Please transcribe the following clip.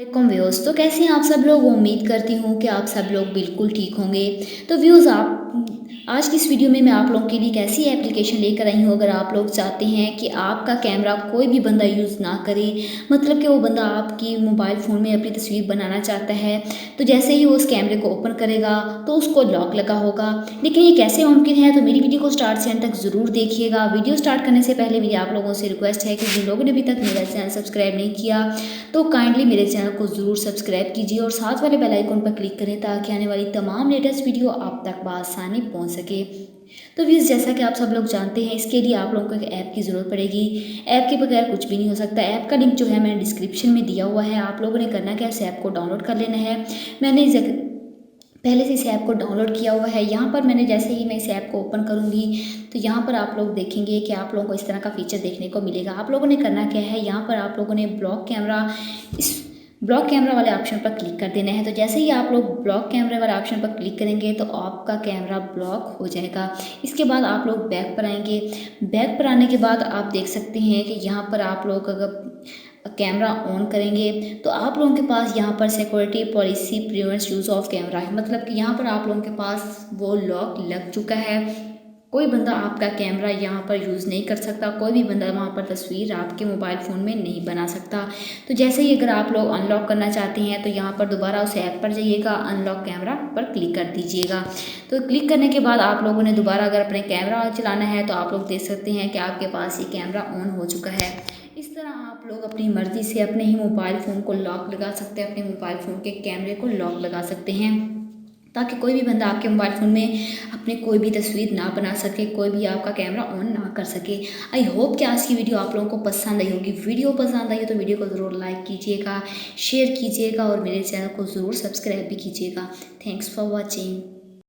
वालेकुम व्यूअर्स। तो कैसे हैं आप सब लोग। उम्मीद करती हूँ कि आप सब लोग बिल्कुल ठीक होंगे। तो व्यूअर्स, आप आज की इस वीडियो में मैं आप लोगों के लिए एक ऐसी एप्लीकेशन लेकर आई हूँ। अगर आप लोग चाहते हैं कि आपका कैमरा कोई भी बंदा यूज़ ना करे, मतलब कि वो बंदा आपकी मोबाइल फ़ोन में अपनी तस्वीर बनाना चाहता है, तो जैसे ही वो उस कैमरे को ओपन करेगा तो उसको लॉक लगा होगा। लेकिन ये कैसे मुमकिन है, तो मेरी वीडियो को स्टार्ट से एंड तक ज़रूर देखिएगा। वीडियो स्टार्ट करने से पहले मेरी आप लोगों से रिक्वेस्ट है कि जिन लोगों ने अभी तक मेरा चैनल सब्सक्राइब नहीं किया, तो काइंडली मेरे चैनल को ज़रूर सब्सक्राइब कीजिए और साथ वाले बेल आइकन पर क्लिक करें ताकि आने वाली तमाम लेटेस्ट वीडियो आप तक बआसानी पहुंच सके। तो व्यूज़, जैसा कि आप सब लोग जानते हैं, इसके लिए आप लोगों को एक ऐप की ज़रूरत पड़ेगी। ऐप के बगैर कुछ भी नहीं हो सकता। ऐप का लिंक जो है मैंने डिस्क्रिप्शन में दिया हुआ है। आप लोगों ने करना क्या, इस ऐप को डाउनलोड कर लेना है। मैंने पहले से इस ऐप को डाउनलोड किया हुआ है। यहाँ पर मैंने जैसे ही मैं इस ऐप को ओपन करूँगी तो यहाँ पर आप लोग देखेंगे कि आप लोगों को इस तरह का फीचर देखने को मिलेगा। आप लोगों ने करना क्या है, यहाँ पर आप लोगों ने ब्लॉक कैमरा वाले ऑप्शन पर क्लिक कर देना है। तो जैसे ही आप लोग ब्लॉक कैमरे वाले ऑप्शन पर क्लिक करेंगे तो आपका कैमरा ब्लॉक हो जाएगा। इसके बाद आप लोग बैक पर आएंगे। बैक पर आने के बाद आप देख सकते हैं कि यहाँ पर आप लोग अगर कैमरा ऑन करेंगे तो आप लोगों के पास यहाँ पर security policy prevents use of camera है, मतलब कि यहाँ पर आप लोगों के पास वो लॉक लग चुका है। कोई बंदा आपका कैमरा यहाँ पर यूज़ नहीं कर सकता। कोई भी बंदा वहाँ पर तस्वीर आपके मोबाइल फ़ोन में नहीं बना सकता। तो जैसे ही अगर आप लोग अनलॉक करना चाहते हैं तो यहाँ पर दोबारा उस ऐप पर जाइएगा, अनलॉक कैमरा पर क्लिक कर दीजिएगा। तो क्लिक करने के बाद आप लोगों ने दोबारा अगर अपने कैमरा चलाना है तो आप लोग देख सकते हैं कि आपके पास ये कैमरा ऑन हो चुका है। इस तरह आप लोग अपनी मर्ज़ी से अपने ही मोबाइल फ़ोन को लॉक लगा सकते हैं, अपने मोबाइल फ़ोन के कैमरे को लॉक लगा सकते हैं ताकि कोई भी बंदा आपके मोबाइल फ़ोन में अपनी कोई भी तस्वीर ना बना सके, कोई भी आपका कैमरा ऑन ना कर सके। आई होप कि आज की वीडियो आप लोगों को पसंद आई होगी। वीडियो पसंद आई तो वीडियो को ज़रूर लाइक कीजिएगा, शेयर कीजिएगा और मेरे चैनल को ज़रूर सब्सक्राइब भी कीजिएगा। Thanks for watching.